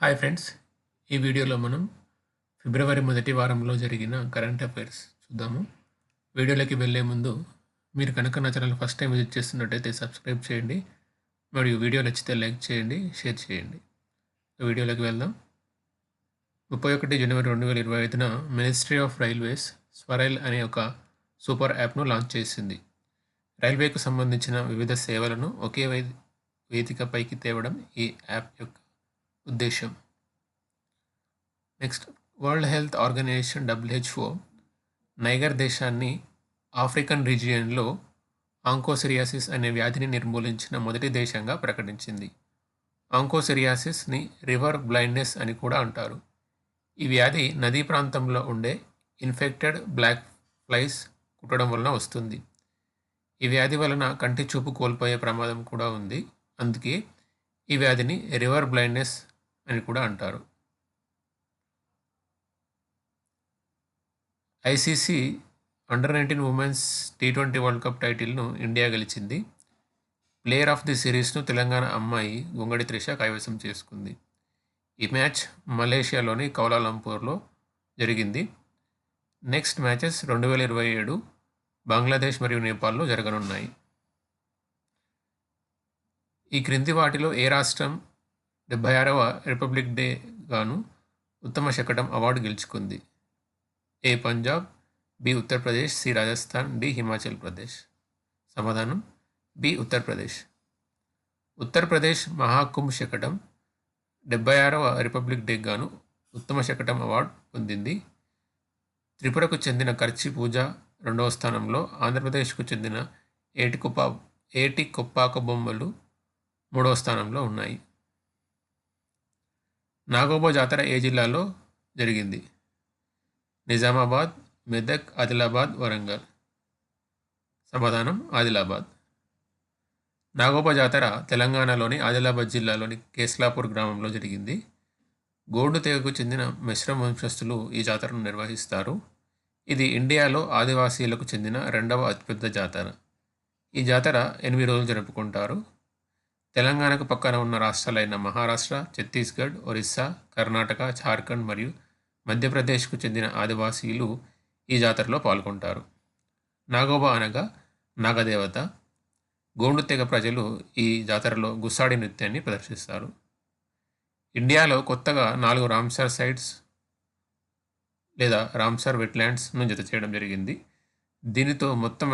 Hi friends, ఈ వీడియోలో మనం ఫిబ్రవరి మొదటి వారంలో జరిగిన కరెంట్ అఫైర్స్ చూద్దాము. వీడియోలోకి వెళ్ళే ముందు మీరు కనుక నా ఛానల్ ఫస్ట్ టైం విజిట్ చేస్తున్నట్టయితే సబ్స్క్రైబ్ చేయండి మరియు వీడియో నచ్చితే లైక్ చేయండి, షేర్ చేయండి. వీడియోలోకి వెళ్దాం. 31 జనవరి 2025న మినిస్ట్రీ ఆఫ్ రైల్వేస్ స్వరైల్ అనే ఒక సూపర్ యాప్ను లాంచ్ చేసింది. రైల్వేకు సంబంధించిన వివిధ సేవలను ఒకే వేదికపైకి తేవడం ఈ యాప్ యొక్క ఉద్దేశం. Next, world health organization WHO Niger దేశాన్ని ఆఫ్రికన్ రీజియన్లో ఆంకోసిరియాసిస్ అనే వ్యాధిని నిర్మూలించిన మొదటి దేశంగా ప్రకటించింది. ఆంకోసిరియాసిస్ని రివర్ బ్లైండ్నెస్ అని కూడా అంటారు. ఈ వ్యాధి నదీ ప్రాంతంలో ఉండే ఇన్ఫెక్టెడ్ బ్లాక్ ఫ్లైస్ కుట్టడం వలన వస్తుంది. ఈ వ్యాధి వలన కంటి చూపు కోల్పోయే ప్రమాదం కూడా ఉంది. అందుకే ఈ వ్యాధిని రివర్ బ్లైండ్నెస్ అని కూడా అంటారు. ICC under nineteen women's T20 world cup టైటిల్ను ఇండియా గెలిచింది. ప్లేయర్ ఆఫ్ ది సిరీస్ను తెలంగాణ అమ్మాయి గొంగడి త్రిష కైవసం చేసుకుంది. ఈ మ్యాచ్ మలేషియాలోని కౌలాలంపూర్లో జరిగింది. నెక్స్ట్ మ్యాచెస్ 2027 బంగ్లాదేశ్ మరియు నేపాల్లో జరగనున్నాయి. ఈ క్రింది వాటిలో ఏ రాష్ట్రం 76వ రిపబ్లిక్ డే గాను ఉత్తమ శకటం అవార్డు గెలుచుకుంది? A Punjab, B Uttar Pradesh, C Rajasthan, D Himachal Pradesh. సమాధానం బి ఉత్తరప్రదేశ్. ఉత్తరప్రదేశ్ మహాకుంభ్ శకటం 76వ రిపబ్లిక్ డే గాను ఉత్తమ శకటం అవార్డు పొందింది. త్రిపురకు చెందిన కర్చి పూజ 2వ స్థానంలో, ఆంధ్రప్రదేశ్కు చెందిన ఏటి కొప్పాక బొమ్మలు 3వ స్థానంలో ఉన్నాయి. నాగోబా జాతర ఏ జిల్లాలో జరిగింది? నిజామాబాద్, మెదక్, ఆదిలాబాద్, వరంగల్. సమాధానం ఆదిలాబాద్. నాగోబా జాతర తెలంగాణలోని ఆదిలాబాద్ జిల్లాలోని కేస్లాపూర్ గ్రామంలో జరిగింది. గోండు తెగకు చెందిన మిశ్రమ వంశస్థులు ఈ జాతరను నిర్వహిస్తారు. ఇది ఇండియాలో ఆదివాసీలకు చెందిన 2వ అతిపెద్ద జాతర. ఈ జాతర 8 రోజులు జరుపుకుంటారు. తెలంగాణకు పక్కన ఉన్న రాష్ట్రాలైన మహారాష్ట్ర, ఛత్తీస్గఢ్, ఒరిస్సా, కర్ణాటక, జార్ఖండ్ మరియు మధ్యప్రదేశ్కు చెందిన ఆదివాసీలు ఈ జాతరలో పాల్గొంటారు. నాగోబా అనగా నాగదేవత. గోండు తెగ ప్రజలు ఈ జాతరలో గుస్సాడి నృత్యాన్ని ప్రదర్శిస్తారు. ఇండియాలో కొత్తగా 4 రామ్సర్ సైట్స్ లేదా రామ్సర్ వెట్లాండ్స్ను జత చేయడం జరిగింది. దీనితో మొత్తం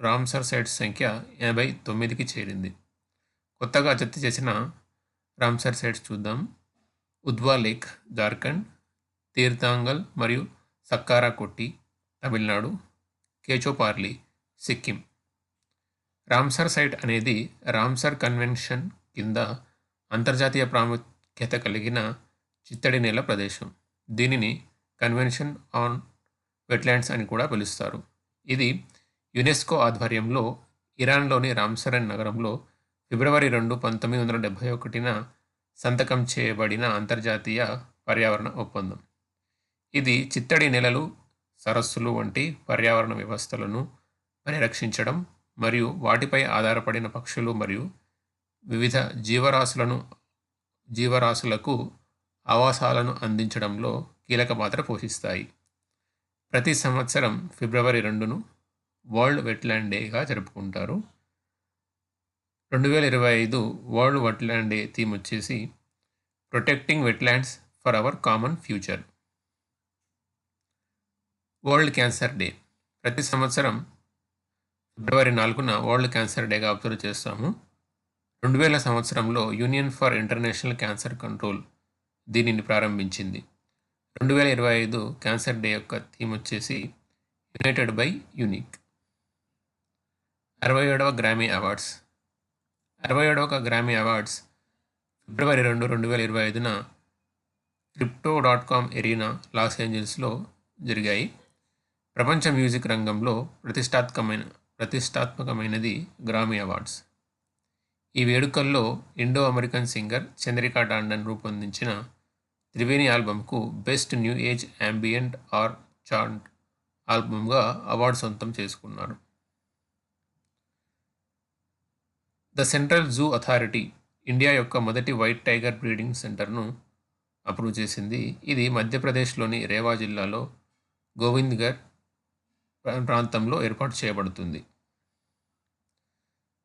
రామ్సర్ సైట్స్ సంఖ్య 89కి చేరింది. కొత్తగా జత చేసిన రామ్సర్ సైట్స్ చూద్దాం. ఉద్వా లేక్, జార్ఖండ్; తీర్థాంగల్ మరియు సక్కారా కొట్టి, తమిళనాడు; కేచోపార్లీ, సిక్కిం. రామ్సర్ సైట్ అనేది రామ్సర్ కన్వెన్షన్ కింద అంతర్జాతీయ ప్రాముఖ్యత కలిగిన చిత్తడి నేల ప్రదేశం. దీనిని కన్వెన్షన్ ఆన్ వెట్లాండ్స్ అని కూడా పిలుస్తారు. ఇది యునెస్కో ఆధ్వర్యంలో ఇరాన్లోని రామ్సర్ నగరంలో ఫిబ్రవరి 2, 1971న సంతకం చేయబడిన అంతర్జాతీయ పర్యావరణ ఒప్పందం. ఇది చిత్తడి నేలలు, సరస్సులు వంటి పర్యావరణ వ్యవస్థలను పరిరక్షించడం మరియు వాటిపై ఆధారపడిన పక్షులు మరియు వివిధ జీవరాశులకు ఆవాసాలను అందించడంలో కీలక పాత్ర పోషిస్తాయి. ప్రతి సంవత్సరం ఫిబ్రవరి 2ను వరల్డ్ వెట్లాండ్ డేగా జరుపుకుంటారు. 2025 వరల్డ్ వెట్లాండ్ డే థీమ్ వచ్చేసి protecting wetlands for our common future. World cancer day. ప్రతి సంవత్సరం ఫిబ్రవరి 4న వరల్డ్ క్యాన్సర్ డేగా అబ్జర్వ్ చేస్తాము. 2000 సంవత్సరంలో union for international cancer control దీనిని ప్రారంభించింది. 2025 క్యాన్సర్ డే యొక్క థీమ్ వచ్చేసి యునైటెడ్ బై యూనిక్. 67వ గ్రామీ అవార్డ్స్. 67వ గ్రామీ అవార్డ్స్ ఫిబ్రవరి 2, 2025న Crypto.com ఎరీనా, లాస్ ఏంజల్స్లో జరిగాయి. ప్రపంచ మ్యూజిక్ రంగంలో ప్రతిష్టాత్మకమైనది గ్రామీ అవార్డ్స్. ఈ వేడుకల్లో Indo American singer Chandrika Tandon రూపొందించిన త్రివేణి ఆల్బమ్కు best new age ambient or chant ఆల్బమ్గా అవార్డు సొంతం చేసుకున్నారు. The central zoo authority India యొక్క మొదటి వైట్ టైగర్ బ్రీడింగ్ సెంటర్ను అప్రూవ్ చేసింది. ఇది మధ్యప్రదేశ్లోని రేవా జిల్లాలో గోవింద్గర్ ప్రాంతంలో ఏర్పాటు చేయబడుతుంది.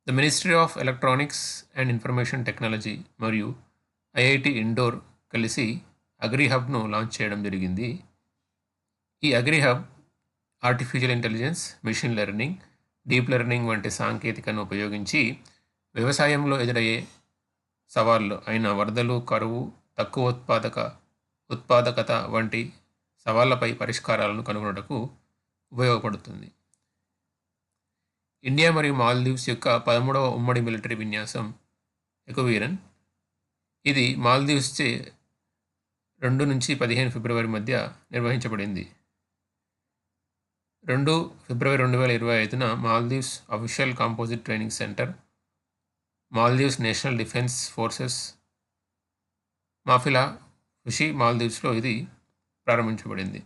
The ministry of electronics and information technology మరియు ఐఐటి ఇండోర్ కలిసి అగ్రిహబ్ను లాంచ్ చేయడం జరిగింది. ఈ agrihub artificial intelligence, machine learning, deep learning వంటి సాంకేతికను ఉపయోగించి వ్యవసాయంలో ఎదురయ్యే సవాళ్లు అయిన వరదలు, కరువు, తక్కువ ఉత్పాదకత వంటి సవాళ్లపై పరిష్కారాలను కనుగొనుటకు ఉపయోగపడుతుంది. ఇండియా మరియు మాల్దీవ్స్ యొక్క 13వ ఉమ్మడి మిలిటరీ విన్యాసం ఎకువీరన్. ఇది మాల్దీవ్స్చే 2 నుంచి 15 ఫిబ్రవరి మధ్య నిర్వహించబడింది. 2 ఫిబ్రవరి 2025న Maldives official composite training centre, Maldives national defence forces Maafilaafushi మాల్దీవ్స్లో ఇది ప్రారంభించబడింది.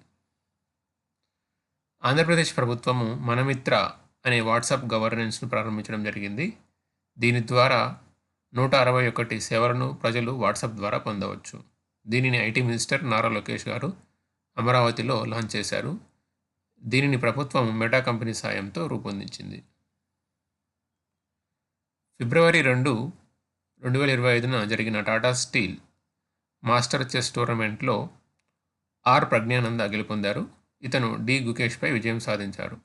ఆంధ్రప్రదేశ్ ప్రభుత్వము మనమిత్ర అనే వాట్సాప్ గవర్నెన్స్ను ప్రారంభించడం జరిగింది. దీని ద్వారా 161 సేవలను ప్రజలు వాట్సాప్ ద్వారా పొందవచ్చు. దీనిని ఐటీ మినిస్టర్ నారా లోకేష్ గారు అమరావతిలో లాంచ్ చేశారు. దీనిని ప్రభుత్వం మెటా కంపెనీ సాయంతో రూపొందించింది. ఫిబ్రవరి 2, 2025న జరిగిన టాటా స్టీల్ మాస్టర్ చెస్ టోర్నమెంట్లో ఆర్ ప్రజ్ఞానంద గెలుపొందారు. ఇతను డి గుకేష్పై విజయం సాధించారు.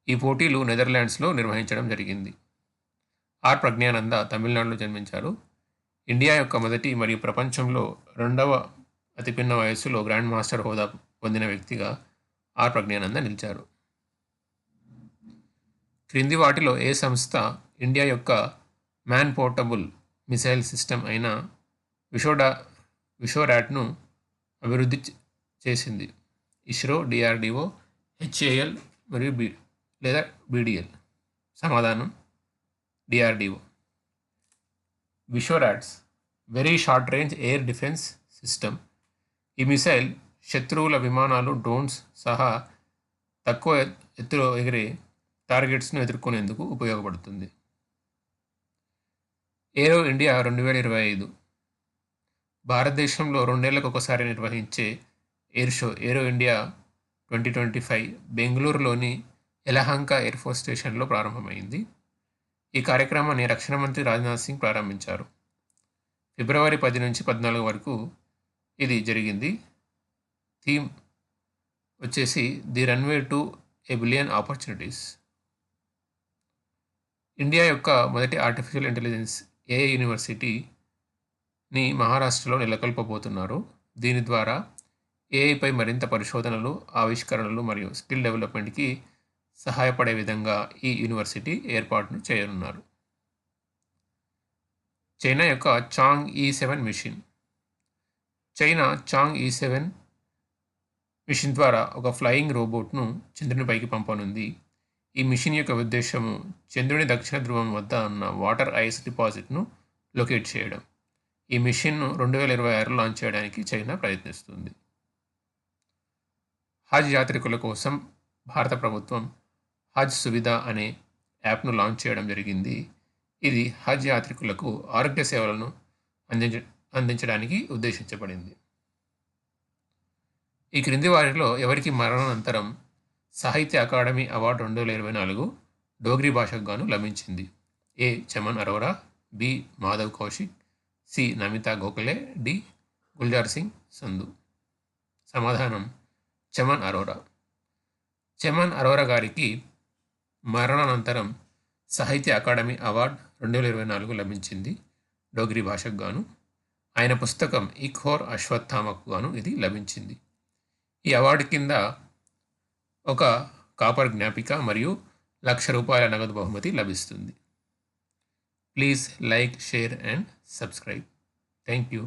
ఈ పోటీలు నెదర్లాండ్స్లో నిర్వహించడం జరిగింది. ఆర్ ప్రజ్ఞానంద తమిళనాడులో జన్మించారు. ఇండియా యొక్క మొదటి మరియు ప్రపంచంలో 2వ అతిపిన్న వయస్సులో గ్రాండ్ మాస్టర్ హోదా పొందిన వ్యక్తిగా ఆర్ ప్రజ్ఞానంద నిలిచారు. క్రింది వాటిలో ఏ సంస్థ ఇండియా యొక్క మ్యాన్ పోర్టబుల్ మిసైల్ సిస్టమ్ అయిన విషోరాట్ను అభివృద్ధి చేసింది? ఇస్రో, డిఆర్డిఓ, హెచ్ఏఎల్ మరియు బీడిఎల్. సమాధానం DRDO. VSHORADS very short range air defence system. ఈ మిసైల్ శత్రువుల విమానాలు, డ్రోన్స్ సహా తక్కువ ఎత్తులో ఎగిరే టార్గెట్స్ను ఎదుర్కొనేందుకు ఉపయోగపడుతుంది. ఏరో ఇండియా 2025 భారతదేశంలో 2 ఏళ్లకు ఒకసారి నిర్వహించే ఎయిర్ షో ఏరో ఇండియా 2025 బెంగళూరులోని యలహంక ఎయిర్ఫోర్స్ స్టేషన్లో ప్రారంభమైంది. ఈ కార్యక్రమాన్ని రక్షణ మంత్రి రాజ్నాథ్ సింగ్ ప్రారంభించారు. ఫిబ్రవరి 10 నుంచి 14 వరకు ఇది జరిగింది. థీమ్ వచ్చేసి the runway to A billion opportunities. India యొక్క మొదటి ఆర్టిఫిషియల్ ఇంటెలిజెన్స్ ఏఐ యూనివర్సిటీని మహారాష్ట్రలో నెలకొల్పబోతున్నారు. దీని ద్వారా ఏఐపై మరింత పరిశోధనలు, ఆవిష్కరణలు మరియు స్కిల్ డెవలప్మెంట్కి సహాయపడే విధంగా ఈ యూనివర్సిటీ ఏర్పాటును చేయనున్నారు. చైనా యొక్క చాంగ్ E7 మిషన్. చైనా చాంగ్ E7 మిషన్ ద్వారా ఒక ఫ్లయింగ్ రోబోట్ను చంద్రునిపైకి పంపనుంది. ఈ మిషన్ యొక్క ఉద్దేశము చంద్రుని దక్షిణ ధ్రువం వద్ద ఉన్న వాటర్ ఐస్ డిపాజిట్ను లొకేట్ చేయడం. ఈ మిషన్ను 2026లో లాంచ్ చేయడానికి చైనా ప్రయత్నిస్తుంది. హజ్ యాత్రికుల కోసం భారత ప్రభుత్వం హజ్ సువిధ అనే యాప్ను లాంచ్ చేయడం జరిగింది. ఇది హజ్ యాత్రికులకు ఆరోగ్య సేవలను అందించడానికి ఉద్దేశించబడింది. ఈ క్రింది వారిలో ఎవరికి మరణానంతరం సాహిత్య అకాడమీ అవార్డు 2024 డోగ్రీ భాషకు గాను లభించింది? A. Chaman Arora, B. Madhav Kaushik, C. Namita Gokhale, D. Gulzar Singh Sandhu. సమాధానం చమన్ అరోరా. చమన్ అరోరా గారికి మరణానంతరం సాహిత్య అకాడమీ అవార్డు 2024 లభించింది డోగ్రీ భాషకు గాను. ఆయన పుస్తకం ఇక్హోర్ అశ్వత్థామకు గాను ఇది లభించింది. ఈ అవార్డు కింద ఒక కాపర్ జ్ఞాపిక మరియు ₹1,00,000 నగదు బహుమతి లభిస్తుంది. Please like, share and subscribe. Thank you.